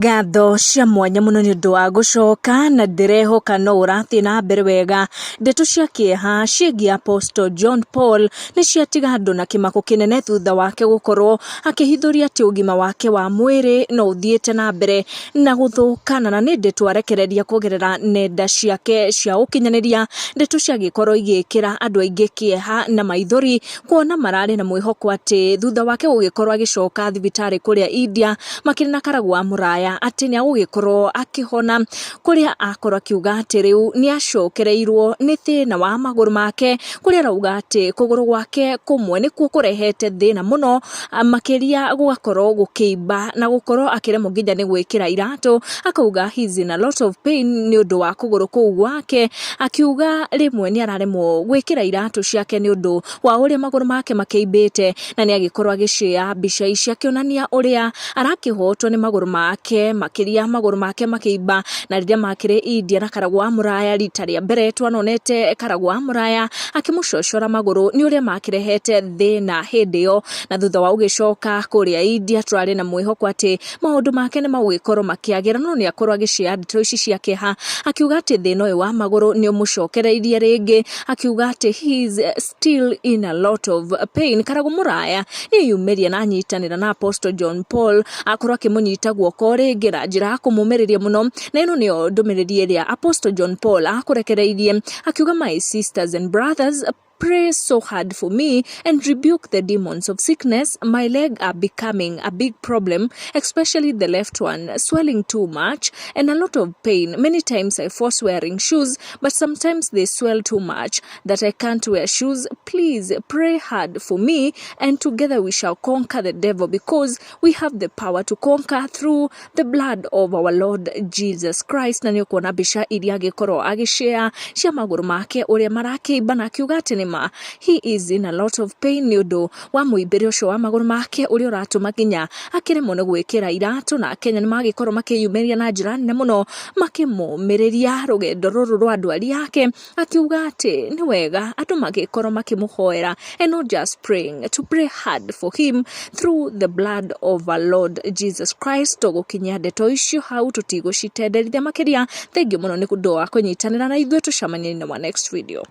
Ngatho cia mwanya muno ni undu wa gucoka na ndirehoka no urathi na mbere wega. Ndeto cia Kieha ciĩgiĩ Apostle John Paul ni ciatiga andu na kimako kinene thutha wake gukorwo akihithuria ati ugima wake wa mwiri no uthiite na mbere na guthukana, na ni ndeto arekereria kugerera nenda ciake cia ukinyaniria. Ndeto cia gikorwo igikira andu aingi Kieha na Maithori kuona marari na mwihoko ati thutha wake gugikorwo agicoka thibitari kuria India makiri na karagu wa muraya ati ni agugikorwo akihona, kuria akorwo akiuga ati riu ni acokereirwo ni thina wa maguru make, kuria arauga ati kuguru gwake kumwe nikuo kurehete thina muno makiria gugakorwo gukiimba na gukorwo akiremwo nginya ni gwikira iratu. Akauga he's in a lot of pain ni undu wa kuguru kuu gwake, akiuga rimwe ni araremwo gwikira iratu ciake ni undu wa uria maguru make makiimbite, na ni agikorwo agishare mbica ici akionania uria arakihotwo ni maguru make, makiria maguru make makiimba na riria makire India na karagu wa muraya rita ria mbere twanonete karagu wa muraya akimucocora maguru ni uria makirehete thina hindi yo. Na thutha wa ugicoka kuria India turari na mwihoko ati maundu make ni magugikorwo makiagira, no ni akorwo agishare ndeto ici cia Kieha akiuga ati thina uyu wa maguru ni umucokereirie ringi, akiuga ati he is still in a lot of pain. Karagu muraya ni yumiria na nyitanira na Apostle John Paul akorwo akimunyita guoko ringi na njira kumumiriria muno, na ino niyo ndumiriri iria Apostle John Paul akurekereirie akiuga, my sisters and brothers, pray so hard for me and rebuke the demons of sickness. My leg are becoming a big problem, especially the left one, swelling too much and a lot of pain. Many times I force wearing shoes, but sometimes they swell too much that I can't wear shoes. Please pray hard for me, and together we shall conquer the devil, because we have the power to conquer through the blood of our Lord Jesus Christ. Na ni kuona bisha iria agikorwo agishare cia maguru make uria marakiimba, na akiuga ati ni he is in a lot of pain ni undu wa muimbire ucio wa maguru make uria uratuma nginya akiremwo ni gwikira iratu, na Kenya ni magikorwo makiyumiria na njira nene muno makimumiriria rugendo ruru rwa ndwari yake, akiuga ati ni wega andu magikorwo makimuhoera and not just praying, to pray hard for him through the blood of our Lord Jesus Christ. Tugukinya ndeto icio hau tutigucitenderithia makiria. Thengiũ muno ni kundu wa kunyitanira na ithuĩ, tucemanie na next video.